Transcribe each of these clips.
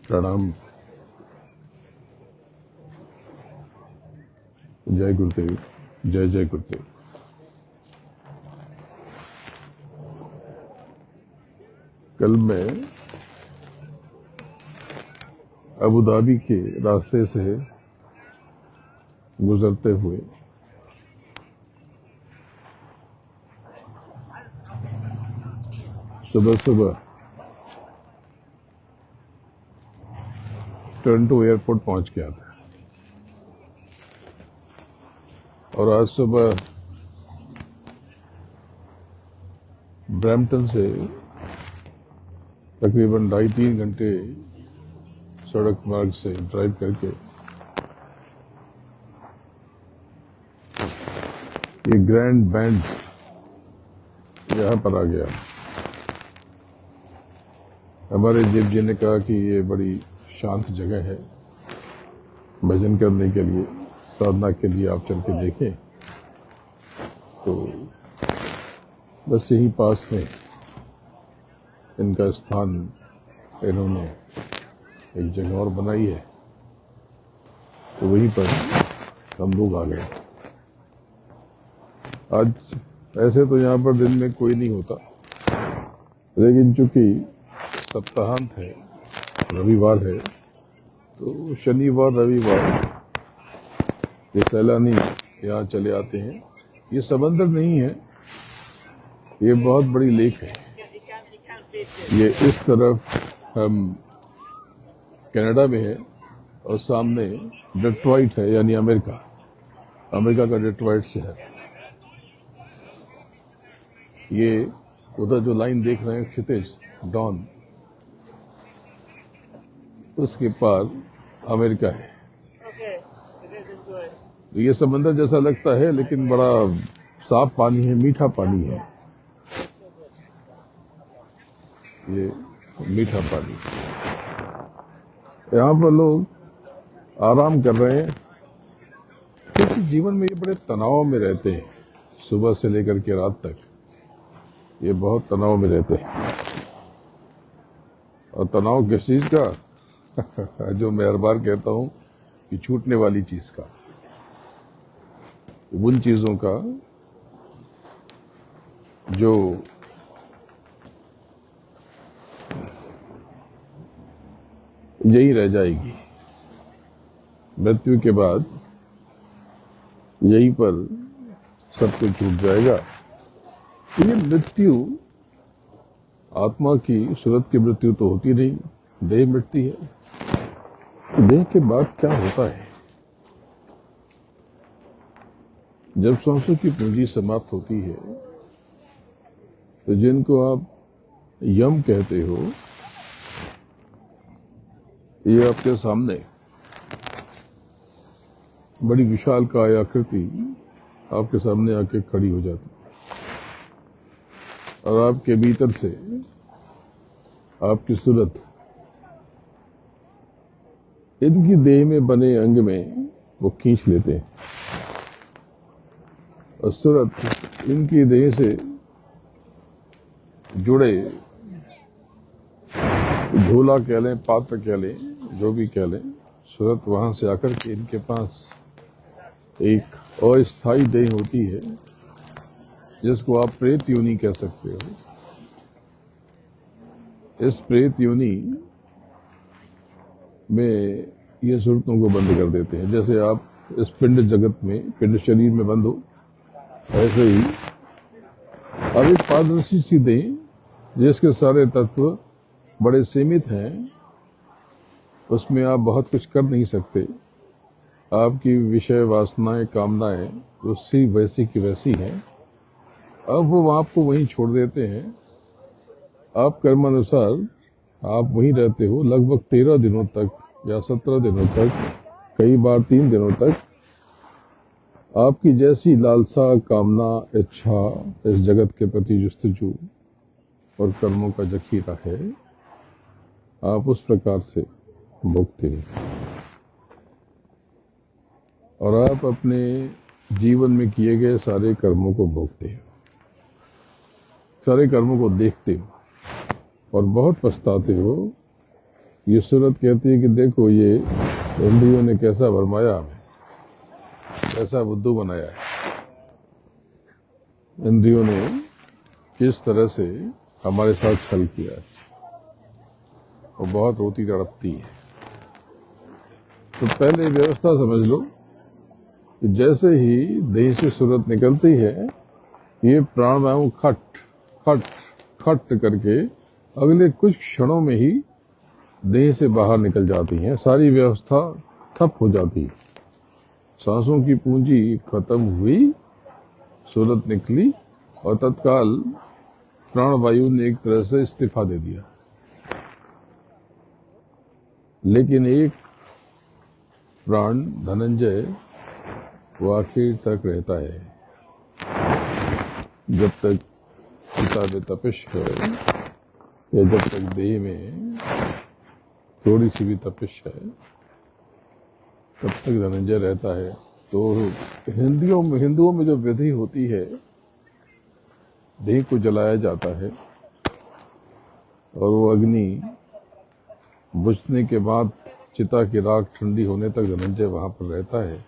प्रणाम। जय गुरुदेव। जय जय गुरुदेव। कल मैं अबू धाबी के रास्ते से गुजरते हुए सुबह सुबह टोरंटो एयरपोर्ट पहुंच गया था और आज सुबह ब्रैम्पटन से तकरीबन 2.5-3 घंटे सड़क मार्ग से ड्राइव करके ये ग्रैंड बैंड यहाँ पर आ गया। हमारे जीव जी ने कहा कि ये बड़ी शांत जगह है, भजन करने के लिए, साधना के लिए आप चल के देखें। तो बस यही पास में इनका स्थान इन्होंने एक जगह और बनाई है, तो वहीं पर हम लोग आ गए। आज ऐसे तो यहाँ पर दिन में कोई नहीं होता, लेकिन चूंकि सप्ताहांत है, रविवार है, तो शनिवार रविवार ये सैलानी यहाँ चले आते हैं। ये समंदर नहीं है, ये बहुत बड़ी लेक है। ये इस तरफ हम कनाडा में है और सामने डेट्रॉइट है, यानी अमेरिका का डेट्रॉइट शहर। ये उधर जो लाइन देख रहे हैं क्षितिज डॉन, उसके पार अमेरिका है। तो ये समंदर जैसा लगता है, लेकिन बड़ा साफ पानी है, मीठा पानी है। ये मीठा पानी। यहाँ पर लोग आराम कर रहे हैं, क्योंकि जीवन में ये बड़े तनाव में रहते हैं। सुबह से लेकर के रात तक ये बहुत तनाव में रहते हैं। और तनाव किस चीज का जो मैं हर बार कहता हूं कि छूटने वाली चीज का, उन चीजों का जो यही रह जाएगी। मृत्यु के बाद यहीं पर सब कुछ छूट जाएगा। ये मृत्यु आत्मा की, सूरत की मृत्यु तो होती नहीं, देह मिटती है। देह के बाद क्या होता है? जब सांसों की पूंजी समाप्त होती है, तो जिनको आप यम कहते हो, ये आपके सामने बड़ी विशाल काय आकृति आपके सामने आके खड़ी हो जाती है और आपके भीतर से आपकी सूरत इनकी देह में बने अंग में वो खींच लेते हैं और सूरत इनकी देह से जुड़े झोला कह लें, पात्र कह लें, जो भी कह लें, सूरत वहां से आकर के इनके पास एक अस्थायी देह होती है, जिसको आप प्रेत योनि कह सकते हो। इस प्रेत योनि में ये सूरतों को बंद कर देते हैं। जैसे आप इस पिंड जगत में, पिंड शरीर में बंद हो, ऐसे ही अब एक पारदर्शी सी देह, जिसके सारे तत्व बड़े सीमित हैं, उसमें आप बहुत कुछ कर नहीं सकते। आपकी विषय वासनाएं, कामनाएं उसी वैसी की वैसी हैं। अब वो आपको वहीं छोड़ देते हैं। आप कर्मानुसार आप वहीं रहते हो लगभग 13 दिनों तक या 17 दिनों तक, कई बार 3 दिनों तक। आपकी जैसी लालसा, कामना, इच्छा, इस जगत के प्रति जुस्तजू और कर्मों का जखीरा है, आप उस प्रकार से भोगते हो और आप अपने जीवन में किए गए सारे कर्मों को भोगते हो, सारे कर्मों को देखते हो और बहुत पछताते हो ये सूरत कहती है कि देखो ये इंद्रियों ने कैसा भरमाया हमें, कैसा बुद्धू बनाया है। इंद्रियों ने किस तरह से हमारे साथ छल किया है, वो बहुत रोती तड़पती है। तो पहले व्यवस्था समझ लो कि जैसे ही देह से सूरत निकलती है, ये प्राणवायु खट खट खट करके अगले कुछ क्षणों में ही देह से बाहर निकल जाती हैं। सारी व्यवस्था ठप हो जाती है। सांसों की पूंजी खत्म हुई, सूरत निकली और तत्काल प्राणवायु ने एक तरह से इस्तीफा दे दिया। लेकिन एक प्राण धनंजय वो आखिर तक रहता है। जब तक चिता में तपिश है या जब तक देह में थोड़ी सी भी तपिश है, तब तक धनंजय रहता है। तो हिंदुओं में जो विधि होती है, देह को जलाया जाता है और वो अग्नि बुझने के बाद चिता की राख ठंडी होने तक धनंजय वहां पर रहता है।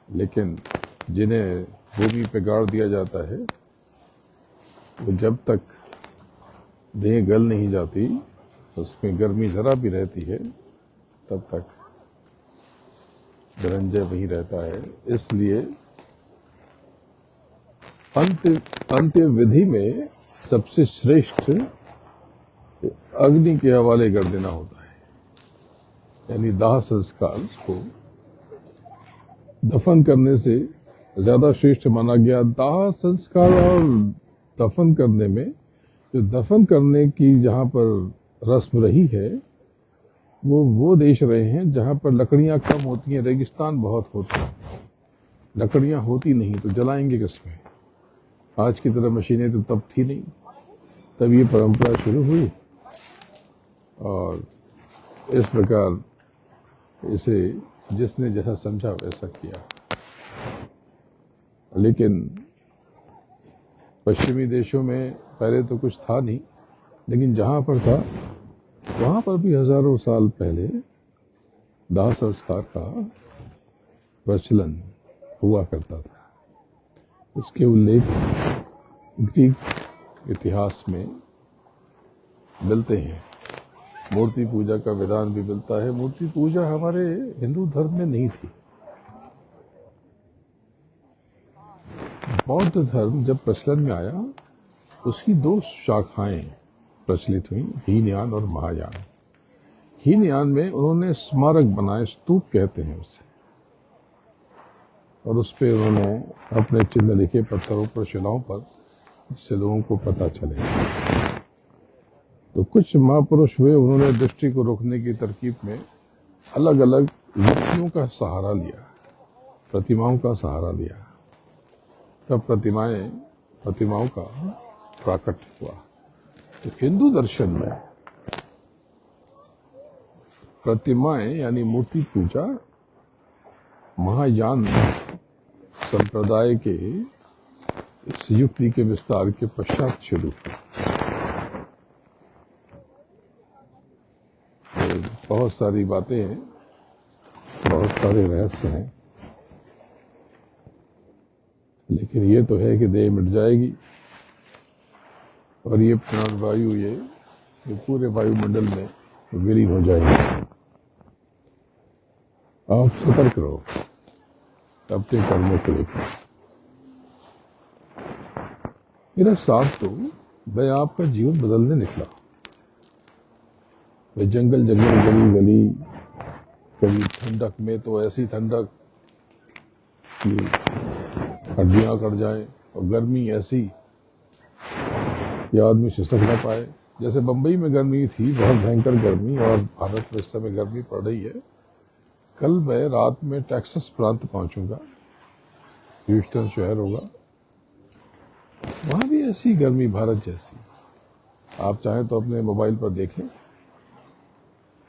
लेकिन जिन्हें भूमि पे गाड़ दिया जाता है, वो जब तक देह गल नहीं जाती, उसमें गर्मी जरा भी रहती है, तब तक धनंजय वहीं रहता है। इसलिए अंत्य विधि में सबसे श्रेष्ठ अग्नि के हवाले कर देना होता है। यानी दाह संस्कार को दफन करने से ज्यादा श्रेष्ठ माना गया। दाह संस्कार और दफन करने में, जो दफन करने की जहां पर रस्म रही है, वो देश रहे हैं जहां पर लकड़ियां कम होती हैं, रेगिस्तान बहुत होता है, लकड़ियां होती नहीं, तो जलाएंगे किसमें। आज की तरह मशीनें तो तब थी नहीं, तब ये परंपरा शुरू हुई और इस प्रकार इसे जिसने जैसा समझा वैसा किया। लेकिन पश्चिमी देशों में पहले तो कुछ था नहीं, लेकिन जहां पर था वहां पर भी हजारों साल पहले दाह संस्कार का प्रचलन हुआ करता था। इसके उल्लेख ग्रीक इतिहास में मिलते हैं। मूर्ति पूजा का विधान भी मिलता है। मूर्ति पूजा हमारे हिंदू धर्म में नहीं थी। बौद्ध धर्म जब प्रचलन में आया, उसकी दो शाखाएं प्रचलित हुई, हीनयान और महायान। हीनयान में उन्होंने स्मारक बनाए, स्तूप कहते हैं उसे, और उस पर उन्होंने अपने चिन्ह लिखे पत्थरों पर, शिलाओं पर, जिससे लोगों को पता चले। तो कुछ महापुरुष हुए, उन्होंने दृष्टि को रोकने की तरकीब में अलग अलग मूर्तियों का सहारा लिया, प्रतिमाओं का सहारा लिया। तब प्रतिमाओं का प्राकट्य हुआ। तो हिंदू दर्शन में प्रतिमाएं यानी मूर्ति पूजा महायान संप्रदाय के इस युक्ति के विस्तार के पश्चात शुरू हुई। तो बहुत सारी बातें हैं, बहुत सारे रहस्य हैं, लेकिन ये तो है कि देह मिट जाएगी और ये प्राणवायु ये पूरे वायुमंडल में विलीन हो जाएगी। आप सतर्क रहो अपने कर्मों को लेकर। मेरा साथ तो मैं आपका जीवन बदलने निकला। मैं जंगल जंगल गली गली, कभी ठंडक में तो ऐसी ठंडक कि हड्डियां कट जाए, और गर्मी ऐसी कि आदमी सिसक ना पाए। जैसे बंबई में गर्मी थी, बहुत भयंकर गर्मी, और भारत में इस समय गर्मी पड़ रही है। कल मैं रात में टेक्सास प्रांत पहुंचूंगा, ह्यूस्टन शहर होगा, वहां भी ऐसी गर्मी भारत जैसी। आप चाहें तो अपने मोबाइल पर देखें,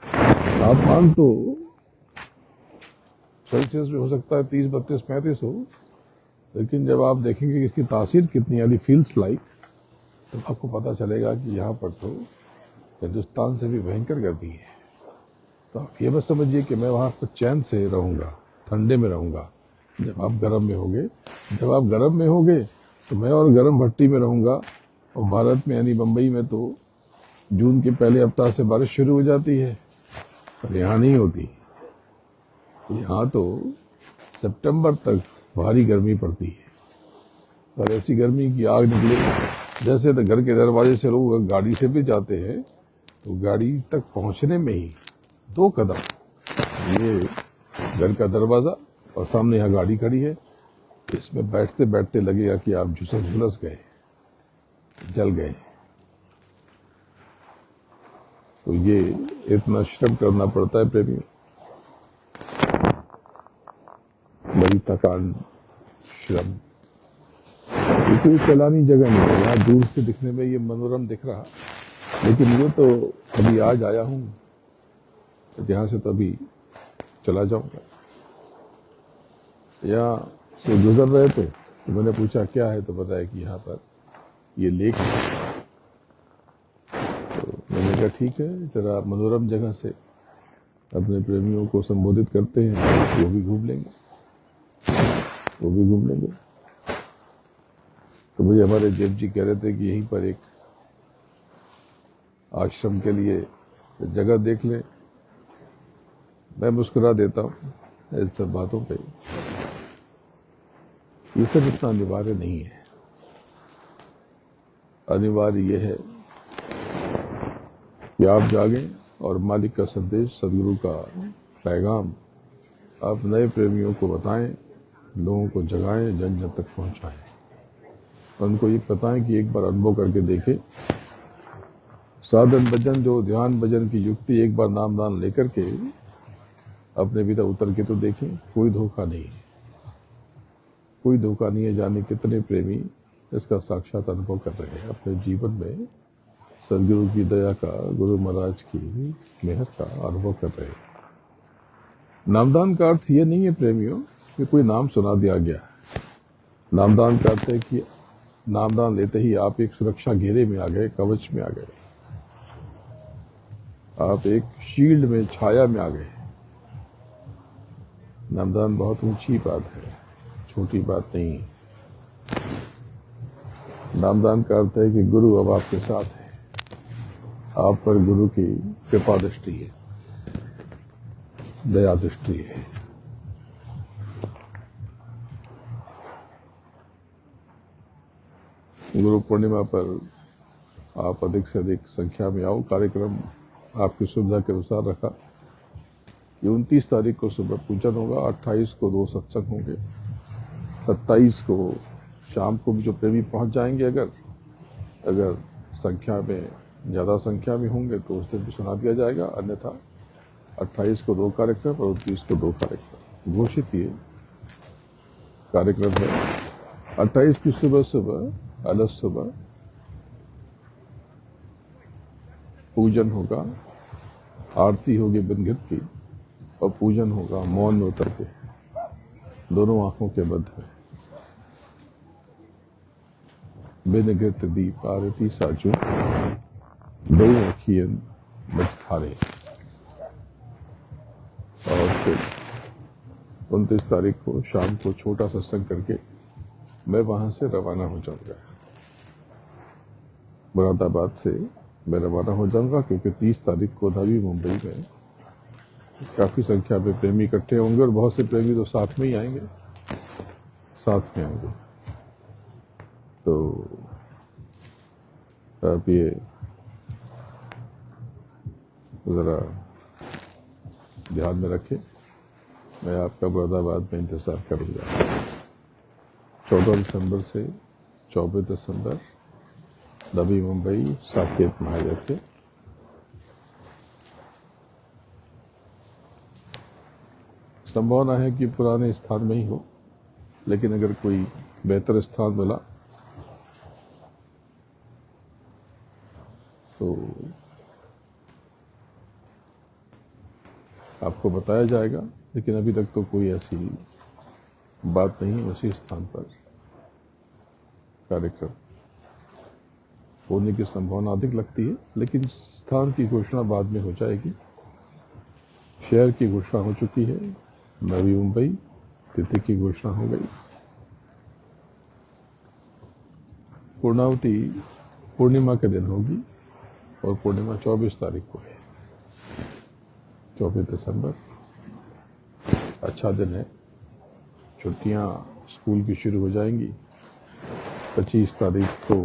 तापमान तो सेल्सियस में हो सकता है 30, 32, 35 हो, लेकिन जब आप देखेंगे कि इसकी तासीर कितनी, यानी फील्स लाइक, तो आपको पता चलेगा कि यहाँ पर तो हिंदुस्तान से भी भयंकर गर्मी है। तो आप ये मत समझिए कि मैं वहाँ पर चैन से रहूँगा, ठंडे में रहूँगा। जब आप गर्म में होगे, जब आप गर्म में होगे तो मैं और गर्म भट्टी में रहूँगा। और भारत में यानी बम्बई में तो जून के पहले हफ्ता से बारिश शुरू हो जाती है, पर यहाँ नहीं होती। यहाँ तो सितंबर तक भारी गर्मी पड़ती है, और ऐसी गर्मी की आग निकले। जैसे तो घर के दरवाजे से लोग गाड़ी से भी जाते हैं तो गाड़ी तक पहुंचने में ही 2 कदम, ये घर का दरवाजा और सामने यहाँ गाड़ी खड़ी है, इसमें बैठते बैठते लगेगा कि आप झुलस गए, जल गए। तो ये इतना श्रम करना पड़ता है प्रेमियों, बड़ी थकान, श्रम। ये कोई सैलानी जगह नहीं है, यहाँ दूर से दिखने में ये मनोरम दिख रहा, लेकिन ये तो अभी आज आया हूँ, यहाँ से तो अभी चला जाऊंगा। यहाँ से गुजर रहे थे तो मैंने पूछा क्या है, तो बताया कि यहाँ पर ये लेक है। तो मैंने कहा ठीक है, जरा मनोरम जगह से अपने प्रेमियों को संबोधित करते हैं, वो भी घूम लेंगे, वो भी घूम लेंगे। तो मुझे हमारे देव जी कह रहे थे कि यहीं पर एक आश्रम के लिए जगह देख ले। मैं मुस्कुरा देता हूँ इन सब बातों पे, ये सब इतना अनिवार्य नहीं है। अनिवार्य यह है कि आप जागें और मालिक का संदेश, सदगुरु का पैगाम आप नए प्रेमियों को बताएं, लोगों को जगाएं, जन जन तक पहुंचाएं। उनको ये बताएं कि एक बार अनुभव करके देखें। साधन भजन, जो ध्यान भजन की युक्ति, एक बार नाम दान लेकर के अपने भीतर उतर के तो देखें, कोई धोखा नहीं है, कोई धोखा नहीं है। जाने कितने प्रेमी इसका साक्षात अनुभव कर रहे हैं अपने जीवन में, सदगुरु की दया का, गुरु महाराज की मेहर का अनुभव कर रहे हैं। नामदान का अर्थ ये नहीं है प्रेमियों कि कोई नाम सुना दिया गया। नामदान का अर्थ है कि नामदान लेते ही आप एक सुरक्षा घेरे में आ गए, कवच में आ गए, आप एक शील्ड में, छाया में आ गए। नामदान बहुत ऊंची बात है, छोटी बात नहीं है। नामदान का अर्थ है कि गुरु अब आपके साथ है, आप पर गुरु की कृपा दृष्टि है, दया दृष्टि है। गुरु पूर्णिमा पर आप अधिक से अधिक संख्या में आओ। कार्यक्रम आपकी सुविधा के अनुसार रखा। ये 29 तारीख को सुबह पूजन होगा, 28 को 2 सत्संग होंगे, 27 को शाम को भी जो प्रेमी पहुंच जाएंगे, अगर संख्या में ज़्यादा संख्या में होंगे तो उस दिन भी सुना दिया जाएगा। अन्यथा 28 को 2 कार्यक्रम और 29 को 2 कार्यक्रम घोषित ये कार्यक्रम है। 28 की सुबह सुबह, अलग सुबह पूजन होगा, आरती होगी बिन घृत की, और पूजन होगा मौन में उतर के, दोनों आंखों के बंद में। बिन घृत दीप आरती साजू, दो अखियन बजथारे। और फिर 29 तारीख को शाम को छोटा सत्संग करके मैं वहां से रवाना हो जाऊंगा। मुरादाबाद से मैं रवाना हो जाऊंगा, क्योंकि 30 तारीख को नवी मुंबई में काफी संख्या में प्रेमी इकट्ठे होंगे, और बहुत से प्रेमी तो साथ में ही आएंगे, साथ में आएंगे। तो आप ये जरा ध्यान में रखें। मैं आपका मुरादाबाद में इंतजार करूंगा। 14 दिसंबर से 24 दिसंबर नवी मुंबई, साकेत महादेव के। संभावना है कि पुराने स्थान में ही हो, लेकिन अगर कोई बेहतर स्थान मिला तो आपको बताया जाएगा। लेकिन अभी तक तो कोई ऐसी बात नहीं है उसी स्थान पर कार्यक्रम होने की संभावना अधिक लगती है, लेकिन स्थान की घोषणा बाद में हो जाएगी। शहर की घोषणा हो चुकी है, नवी मुंबई तिथि की घोषणा हो गई। पूर्णावती पूर्णिमा के दिन होगी और पूर्णिमा 24 तारीख को है, 24 दिसंबर। अच्छा दिन है, छुट्टियां स्कूल की शुरू हो जाएंगी। 25 तारीख को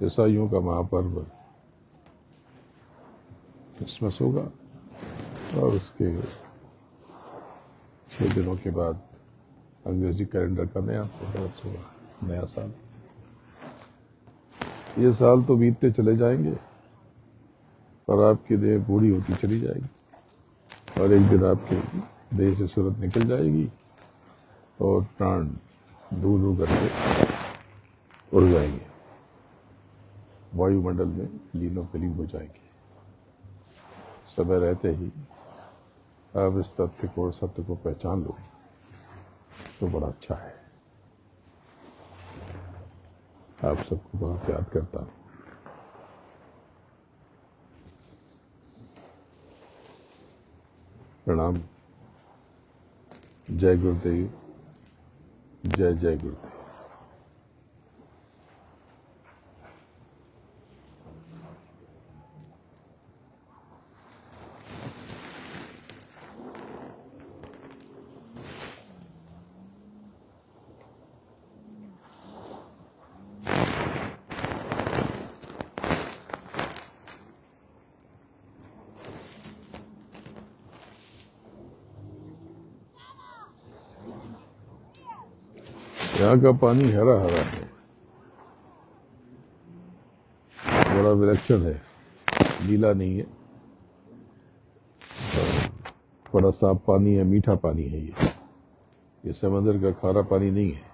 ईसाइयों का महापर्व क्रिसमस होगा और उसके 6 दिनों के बाद अंग्रेजी कैलेंडर का नया बरस होगा, नया साल। ये साल तो बीतते चले जाएंगे और आपकी देह बूढ़ी होती चली जाएगी और एक दिन आपके देह से सूरत निकल जाएगी और प्राण धू धू करके उड़ जाएंगे, वायुमंडल में लीनों विलीन हो जाएंगे। समय रहते ही आप इस तथ्य को और सत्य को पहचान लो तो बड़ा अच्छा है। आप सबको बहुत याद करता हूं। प्रणाम। जय गुरुदेव, जय जय गुरुदेव। यहाँ का पानी हरा हरा है, बड़ा विलक्षण है, नीला नहीं है, बड़ा साफ पानी है, मीठा पानी है। ये समंदर का खारा पानी नहीं है।